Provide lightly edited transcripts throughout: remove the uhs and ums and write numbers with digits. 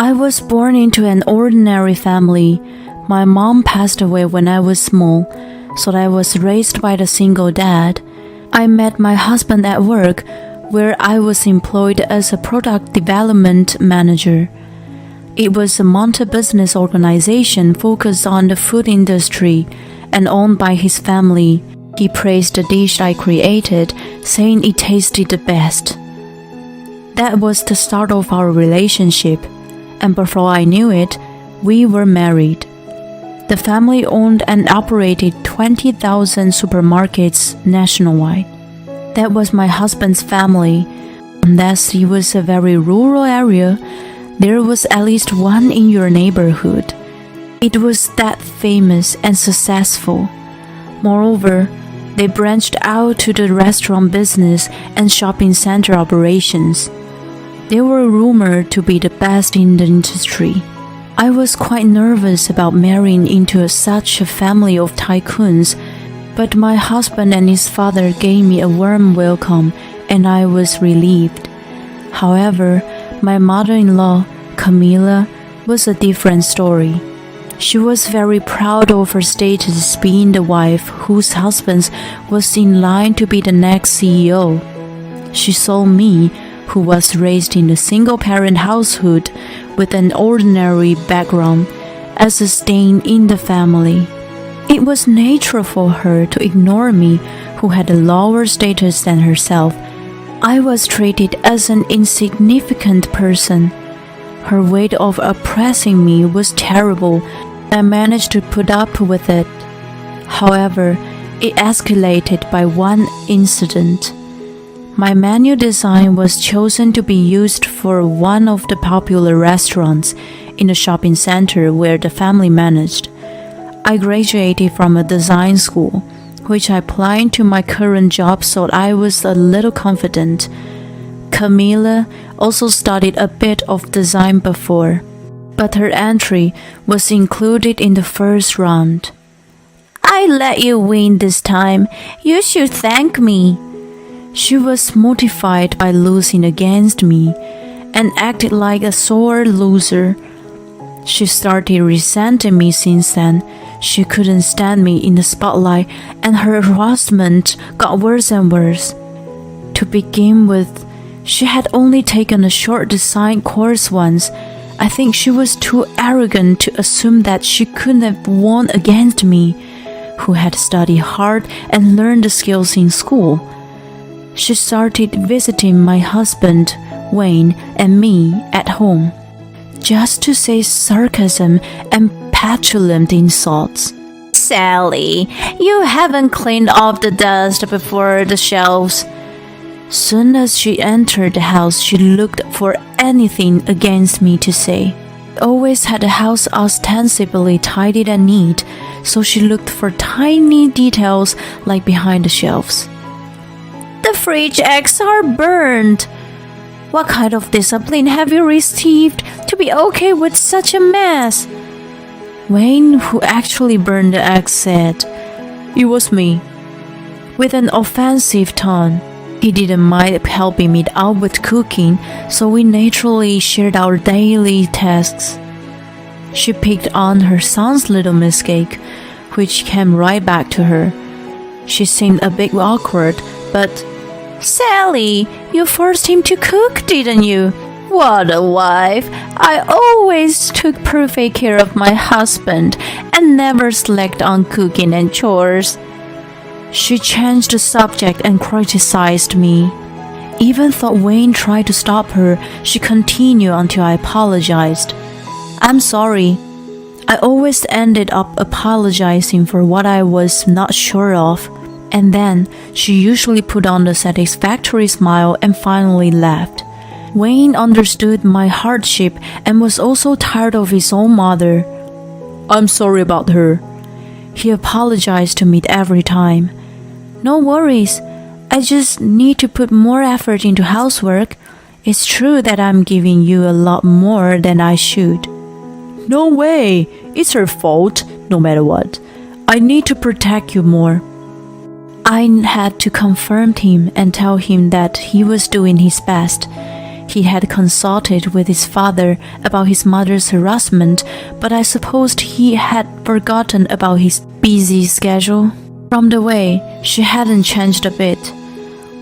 I was born into an ordinary family. My mom passed away when I was small, so I was raised by a single dad. I met my husband at work, where I was employed as a product development manager. It was a multi-business organization focused on the food industry and owned by his family. He praised the dish I created, saying it tasted the best. That was the start of our relationship, and before I knew it, we were married. The family owned and operated 20,000 supermarkets nationwide. That was my husband's family. Unless it was a very rural area, there was at least one in your neighborhood. It was that famous and successful. Moreover, they branched out to the restaurant business and shopping center operations. They were rumored to be the best in the industry. I was quite nervous about marrying into such a family of tycoons, but my husband and his father gave me a warm welcome, and I was relieved. However, my mother-in-law, Camilla, was a different story. She was very proud of her status being the wife whose husband was in line to be the next CEO. She saw me, who was raised in a single-parent household with an ordinary background, as a stain in the family. It was natural for her to ignore me, who had a lower status than herself. I was treated as an insignificant person. Her way of oppressing me was terrible. I managed to put up with it. However, it escalated by one incident. My menu design was chosen to be used for one of the popular restaurants in the shopping center where the family managed. I graduated from a design school, which I applied to my current job, so I was a little confident. Camilla also studied a bit of design before, but her entry was included in the first round. "I let you win this time. You should thank me." She was mortified by losing against me and acted like a sore loser. She started resenting me since then. She couldn't stand me in the spotlight, and her harassment got worse and worse. To begin with, she had only taken a short design course once. I think she was too arrogant to assume that she couldn't have won against me, who had studied hard and learned the skills in school. She started visiting my husband, Wayne, and me at home, just to say sarcasm and petulant insults. "Sally, you haven't cleaned off the dust before the shelves." Soon as she entered the house, she looked for anything against me to say. I always had the house ostensibly tidy and neat, so she looked for tiny details like behind the shelves. "The fridge eggs are burned. What kind of discipline have you received to be okay with such a mess?" Wayne, who actually burned the eggs, said, "It was me," with an offensive tone. He didn't mind helping me out with cooking, so we naturally shared our daily tasks. She picked on her son's little mistake, which came right back to her. She seemed a bit awkward, but, "Sally, you forced him to cook, didn't you? What a wife! I always took perfect care of my husband and never slacked on cooking and chores." She changed the subject and criticized me. Even though Wayne tried to stop her, she continued until I apologized. "I'm sorry." I always ended up apologizing for what I was not sure of, and then she usually put on a satisfactory smile and finally left. Wayne understood my hardship and was also tired of his own mother. "I'm sorry about her." He apologized to me every time. "No worries. I just need to put more effort into housework. It's true that I'm giving you a lot more than I should." "No way. It's her fault, no matter what. I need to protect you more." I had to confirm him and tell him that he was doing his best. He had consulted with his father about his mother's harassment, but I supposed he had forgotten about his busy schedule. From the way, she hadn't changed a bit.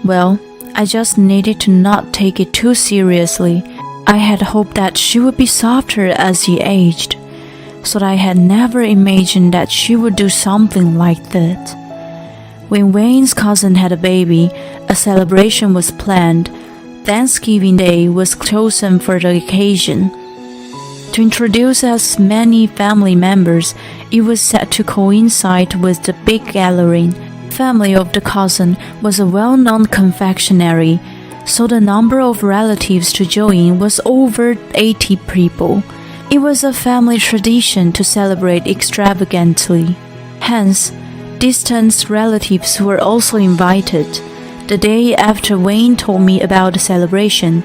Well, I just needed to not take it too seriously. I had hoped that she would be softer as she aged, so I had never imagined that she would do something like that. When Wayne's cousin had a baby, a celebration was planned. Thanksgiving Day was chosen for the occasion. To introduce as many family members, it was set to coincide with the big gathering. The family of the cousin was a well-known confectionery, so the number of relatives to join was over 80 people. It was a family tradition to celebrate extravagantly. Hence, distant relatives were also invited. The day after Wayne told me about the celebration,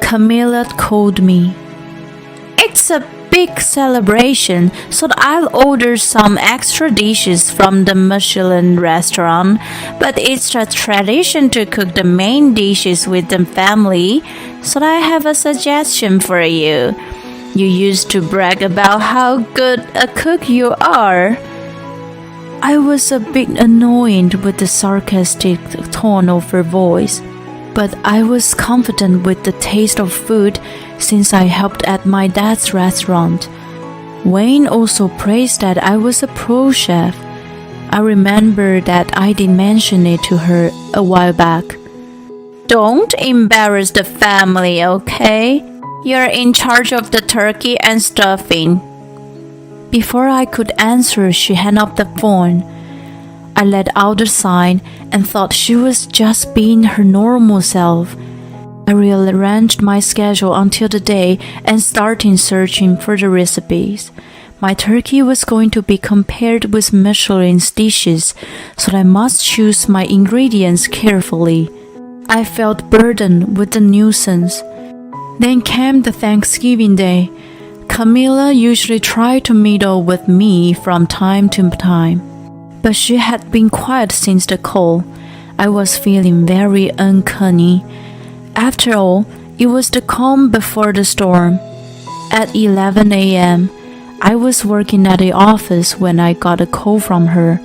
Camilla called me. "It's a big celebration, so I'll order some extra dishes from the Michelin restaurant, but it's a tradition to cook the main dishes with the family, so I have a suggestion for you. You used to brag about how good a cook you are." I was a bit annoyed with the sarcastic tone of her voice, but I was confident with the taste of food since I helped at my dad's restaurant. Wayne also praised that I was a pro chef. I remember that I did mention it to her a while back. "Don't embarrass the family, okay? You're in charge of the turkey and stuffing." Before I could answer, she hung up the phone. I let out a sigh and thought she was just being her normal self. I rearranged my schedule until the day and started searching for the recipes. My turkey was going to be compared with Michelin's dishes, so I must choose my ingredients carefully. I felt burdened with the nuisance. Then came the Thanksgiving Day. Camilla usually tried to meddle with me from time to time, but she had been quiet since the call. I was feeling very uncanny. After all, it was the calm before the storm. At 11 a.m., I was working at the office when I got a call from her.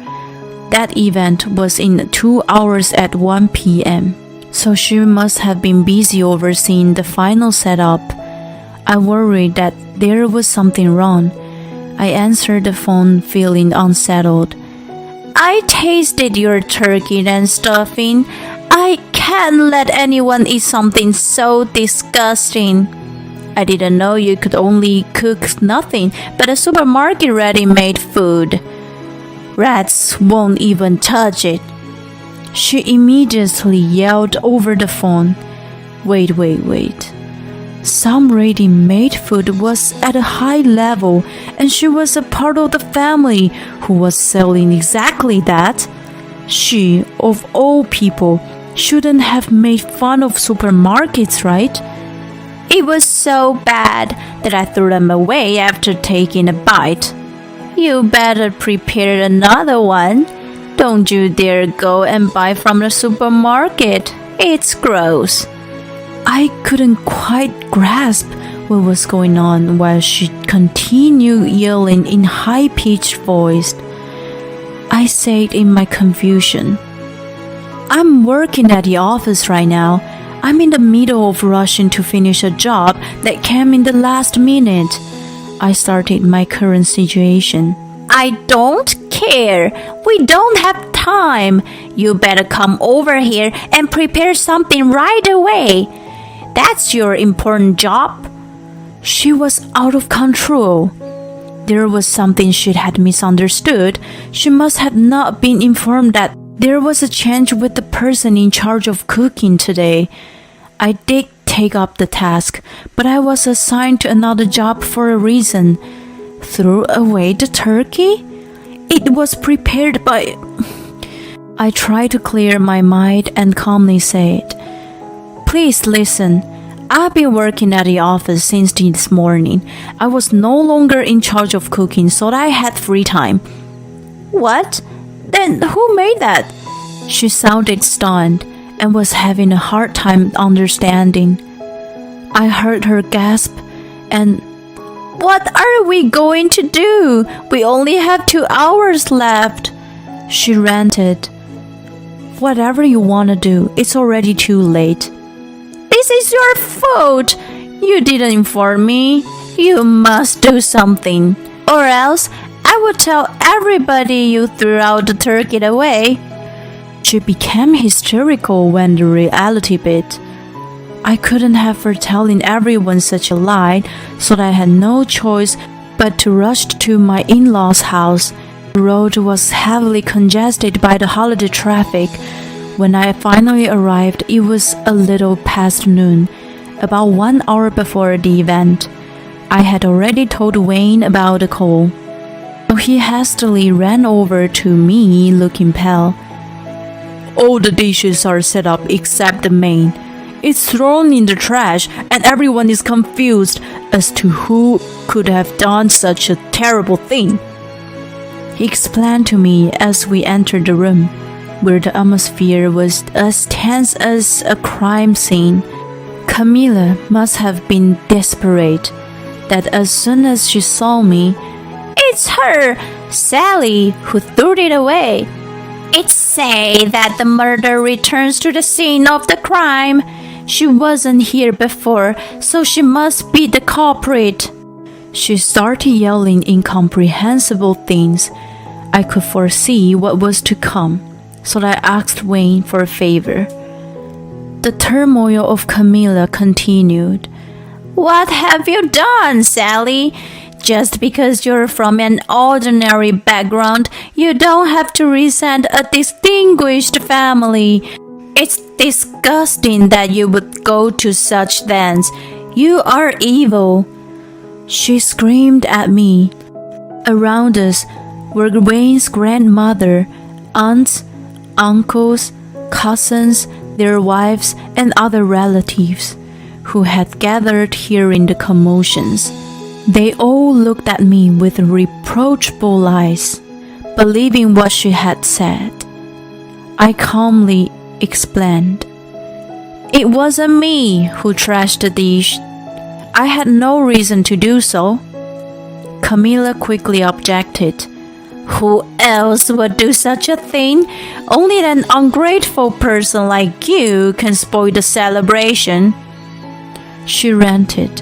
That event was in 2 hours at 1 p.m., so she must have been busy overseeing the final setup. I worried that there was something wrong. I answered the phone feeling unsettled. "I tasted your turkey and stuffing. I can't let anyone eat something so disgusting. I didn't know you could only cook nothing but a supermarket ready-made food. Rats won't even touch it." She immediately yelled over the phone. Wait. Some ready-made food was at a high level, and she was a part of the family who was selling exactly that. She, of all people, shouldn't have made fun of supermarkets, right? "It was so bad that I threw them away after taking a bite." "You better prepare another one. Don't you dare go and buy from the supermarket. It's gross." I couldn't quite grasp what was going on while she continued yelling in high-pitched voice. I said in my confusion, "I'm working at the office right now. I'm in the middle of rushing to finish a job that came in the last minute." I started my current situation. "I don't care. We don't have time. You better come over here and prepare something right away. That's your important job." She was out of control. There was something she had misunderstood. She must have not been informed that there was a change with the person in charge of cooking today. I did take up the task, but I was assigned to another job for a reason. Throw away the turkey? It was prepared by... I tried to clear my mind and calmly said, "Please listen. I've been working at the office since this morning. I was no longer in charge of cooking, so I had free time." "What? Then who made that?" She sounded stunned and was having a hard time understanding. I heard her gasp, and "What are we going to do? We only have 2 hours left," she ranted. "Whatever you want to do, it's already too late." "This is your fault. You didn't inform me. You must do something, or else I will tell everybody you threw out the turkey away." She became hysterical when the reality bit. I couldn't have her telling everyone such a lie, so I had no choice but to rush to my in-laws' house. The road was heavily congested by the holiday traffic. When I finally arrived, it was a little past noon, about 1 hour before the event. I had already told Wayne about the call. He hastily ran over to me, looking pale. "All the dishes are set up except the main. It's thrown in the trash, and everyone is confused as to who could have done such a terrible thing," he explained to me as we entered the room, where the atmosphere was as tense as a crime scene. Camilla must have been desperate, that as soon as she saw me, "It's her, Sally, who threw it away. It's say that the murderer returns to the scene of the crime. She wasn't here before, so she must be the culprit." She started yelling incomprehensible things. I could foresee what was to come, so I asked Wayne for a favor. The turmoil of Camilla continued. "What have you done, Sally? Just because you're from an ordinary background, you don't have to resent a distinguished family. It's disgusting that you would go to such lengths. You are evil," she screamed at me. Around us were Wayne's grandmother, aunts, uncles, cousins, their wives, and other relatives, who had gathered hearing the commotions. They all looked at me with reproachful eyes, believing what she had said. I calmly explained. "It wasn't me who trashed the dish. I had no reason to do so." Camilla quickly objected. "Who else would do such a thing? Only an ungrateful person like you can spoil the celebration," she ranted.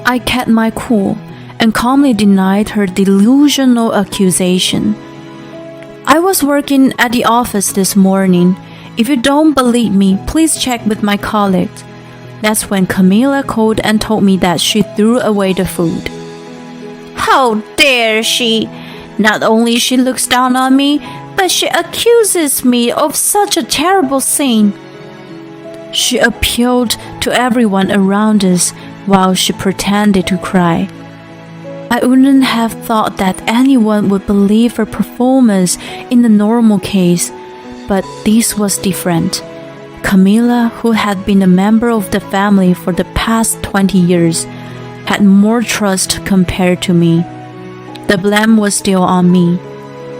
I kept my cool and calmly denied her delusional accusation. "I was working at the office this morning. If you don't believe me, please check with my colleagues." That's when Camilla called and told me that she threw away the food. "How dare she! Not only she looks down on me, but she accuses me of such a terrible sin." She appealed to everyone around us while she pretended to cry. I wouldn't have thought that anyone would believe her performance in a normal case, but this was different. Camilla, who had been a member of the family for the past 20 years, had more trust compared to me. The blame was still on me.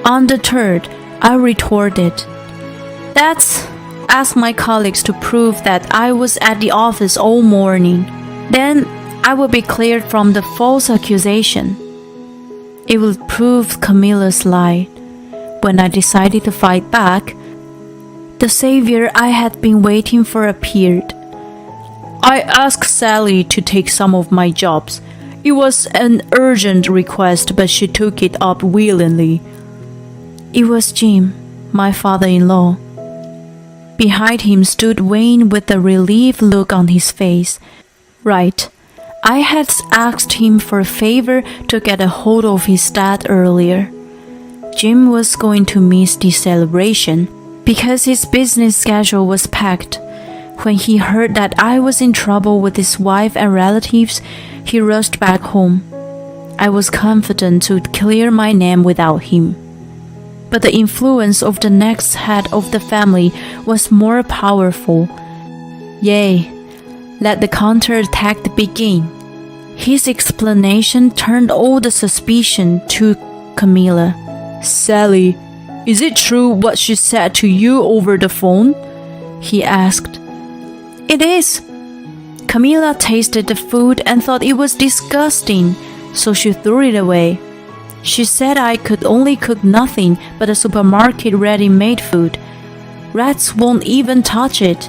Undeterred, I retorted, Ask my colleagues to prove that I was at the office all morning. Then I will be cleared from the false accusation." It would prove Camilla's lie. When I decided to fight back, the savior I had been waiting for appeared. "I asked Sally to take some of my jobs. It was an urgent request, but she took it up willingly." It was Jim, my father-in-law. Behind him stood Wayne with a relieved look on his face. Right. I had asked him for a favor to get a hold of his dad earlier. Jim was going to miss the celebration because his business schedule was packed. When he heard that I was in trouble with his wife and relatives, he rushed back home. I was confident to clear my name without him. But the influence of the next head of the family was more powerful. Yea, let the counterattack begin. His explanation turned all the suspicion to Camilla. "Sally, is it true what she said to you over the phone?" he asked. "It is," Camilla tasted the food and thought it was disgusting, so she threw it away. She said I could only cook nothing but a supermarket ready-made food. Rats won't even touch it.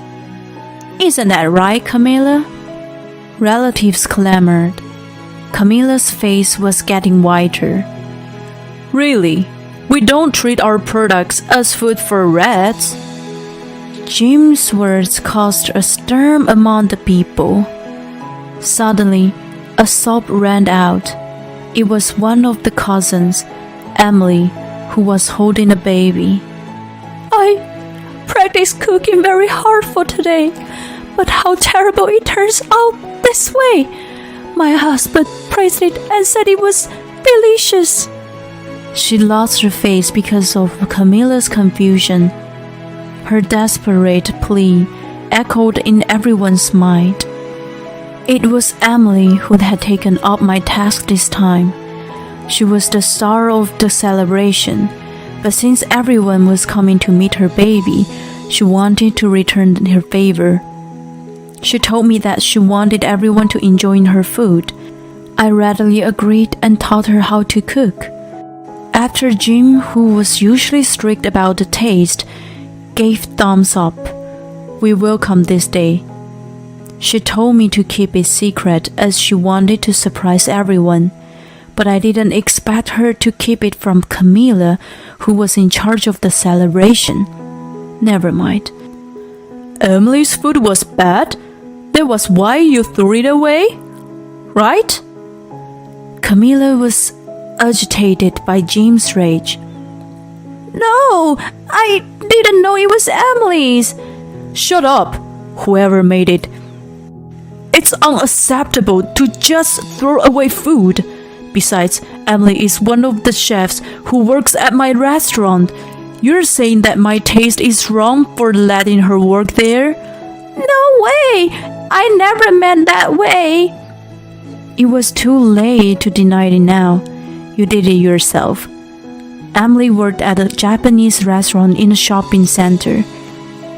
Isn't that right, Camilla? Relatives clamored. Camilla's face was getting whiter. Really? We don't treat our products as food for rats? Jim's words caused a stir among the people. Suddenly, a sob ran out. It was one of the cousins, Emily, who was holding a baby. I practiced cooking very hard for today, but how terrible it turns out this way. My husband praised it and said it was delicious. She lost her face because of Camilla's confusion. Her desperate plea echoed in everyone's mind. It was Emily who had taken up my task this time. She was the star of the celebration, but since everyone was coming to meet her baby, she wanted to return her favor. She told me that she wanted everyone to enjoy her food. I readily agreed and taught her how to cook. After Jim, who was usually strict about the taste, gave thumbs up, we welcomed this day. She told me to keep it secret as she wanted to surprise everyone, but I didn't expect her to keep it from Camilla, who was in charge of the celebration. Never mind. Emily's food was bad? That was why you threw it away? Right? Camilla was agitated by Jim's rage. No, I didn't know it was Emily's. Shut up, whoever made it. It's unacceptable to just throw away food. Besides, Emily is one of the chefs who works at my restaurant. You're saying that my taste is wrong for letting her work there? No way! I never meant that way. It was too late to deny it now. You did it yourself. Emily worked at a Japanese restaurant in a shopping center,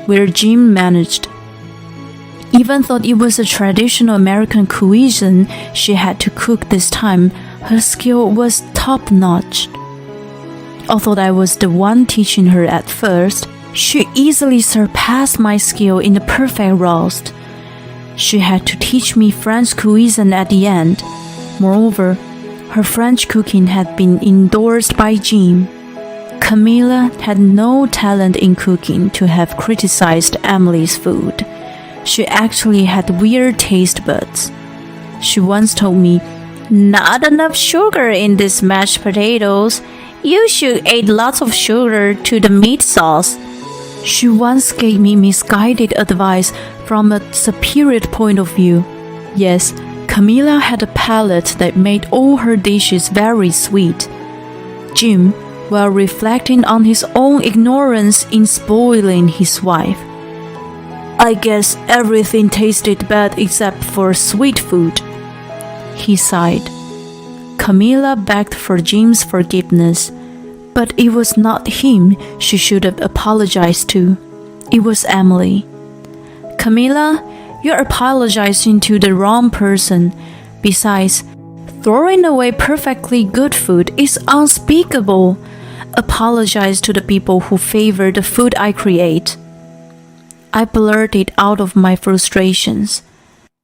where Jim managed. Even though it was a traditional American cuisine she had to cook this time, her skill was top-notch. Although I was the one teaching her at first, she easily surpassed my skill in the perfect roast. She had to teach me French cuisine at the end. Moreover, her French cooking had been endorsed by Jim. Camilla had no talent in cooking to have criticized Emily's food. She actually had weird taste buds. She once told me, "Not enough sugar in these mashed potatoes. You should add lots of sugar to the meat sauce." She once gave me misguided advice from a superior point of view. Yes, Camilla had a palate that made all her dishes very sweet. Jim, while reflecting on his own ignorance in spoiling his wife. I guess everything tasted bad except for sweet food. He sighed. Camilla begged for Jim's forgiveness, but it was not him she should have apologized to. It was Emily. Camilla, you're apologizing to the wrong person. Besides, throwing away perfectly good food is unspeakable. Apologize to the people who favor the food I create. I blurted out of my frustrations.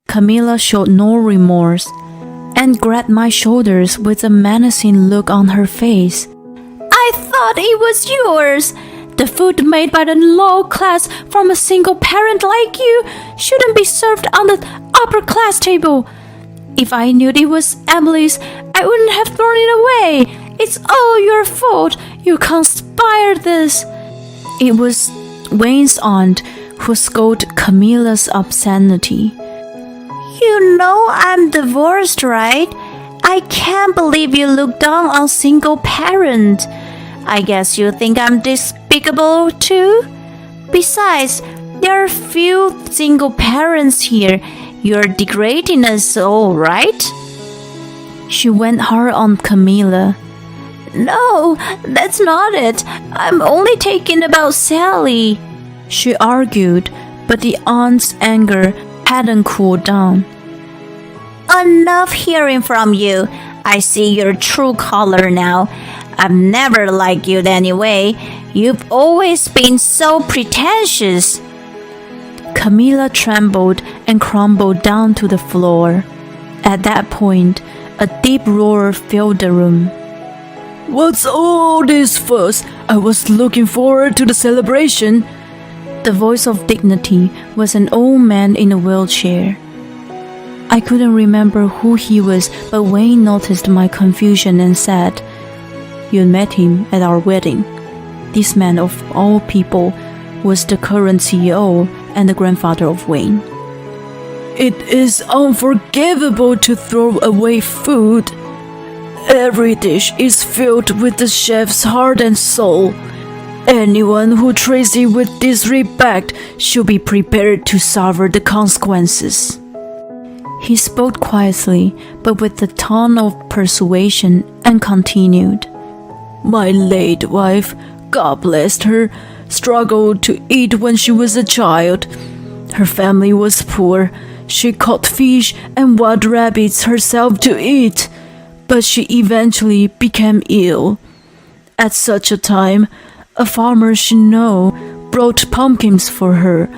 Camilla showed no remorse and grabbed my shoulders with a menacing look on her face. I thought it was yours. The food made by the low class from a single parent like you shouldn't be served on the upper class table. If I knew it was Emily's, I wouldn't have thrown it away. It's all your fault. You conspired this. It was Wayne's aunt who scolded Camilla's obscenity. You know I'm divorced, right? I can't believe you look down on single parent. I guess you think I'm despicable too? Besides, there are few single parents here. You're degrading us all, right? She went hard on Camilla. No, that's not it. I'm only thinking about Sally. She argued, but the aunt's anger hadn't cooled down. Enough hearing from you. I see your true color now. I've never liked you anyway. You've always been so pretentious. Camilla trembled and crumbled down to the floor. At that point, a deep roar filled the room. What's all this fuss? I was looking forward to the celebration. The voice of dignity was an old man in a wheelchair. I couldn't remember who he was, but Wayne noticed my confusion and said, "You met him at our wedding." This man, of all people, was the current CEO and the grandfather of Wayne. It is unforgivable to throw away food. Every dish is filled with the chef's heart and soul. Anyone who treats it with disrespect should be prepared to suffer the consequences. He spoke quietly, but with the tone of persuasion, and continued. My late wife, God bless her, struggled to eat when she was a child. Her family was poor. She caught fish and wild rabbits herself to eat, but she eventually became ill. At such a time, a farmer she knew brought pumpkins for her.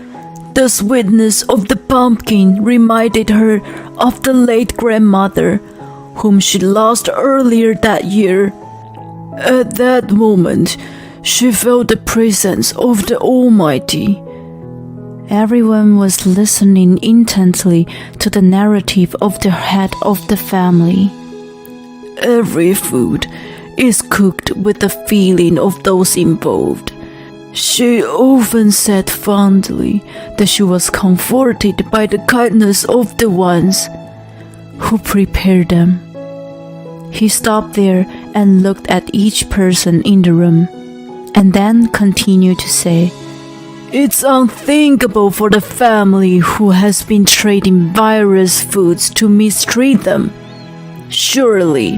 The sweetness of the pumpkin reminded her of the late grandmother, whom she lost earlier that year. At that moment, she felt the presence of the Almighty. Everyone was listening intently to the narrative of the head of the family. Every food is cooked with the feeling of those involved. She often said fondly that she was comforted by the kindness of the ones who prepared them. He stopped there and looked at each person in the room, and then continued to say, It's unthinkable for the family who has been trading various foods to mistreat them. Surely,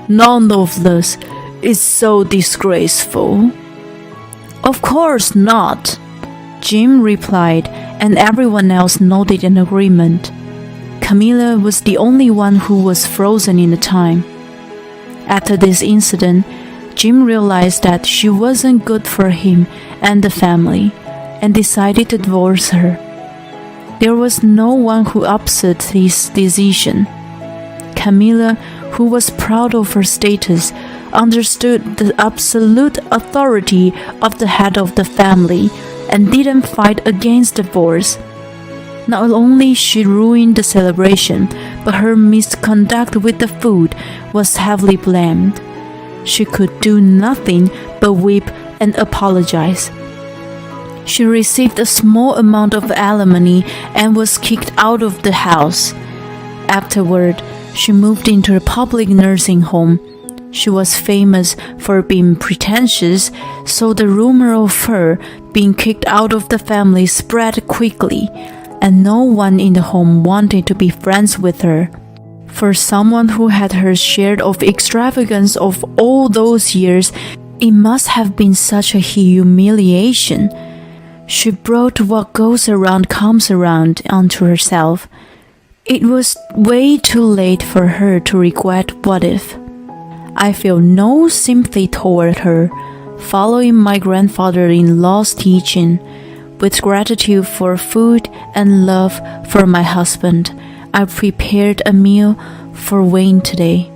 none of this is so disgraceful. Of course not, Jim replied, and everyone else nodded in agreement. Camilla was the only one who was frozen in time. After this incident, Jim realized that she wasn't good for him and the family, and decided to divorce her. There was no one who upset his decision. Camilla, who was proud of her status, understood the absolute authority of the head of the family and didn't fight against divorce. Not only she ruined the celebration, but her misconduct with the food was heavily blamed. She could do nothing but weep and apologize. She received a small amount of alimony and was kicked out of the house. Afterward, she moved into a public nursing home. She was famous for being pretentious, so the rumor of her being kicked out of the family spread quickly, and no one in the home wanted to be friends with her. For someone who had her share of extravagance of all those years, it must have been such a humiliation. She brought what goes around comes around onto herself. It was way too late for her to regret what if. I feel no sympathy toward her, following my grandfather-in-law's teaching. With gratitude for food and love for my husband, I prepared a meal for Wayne today.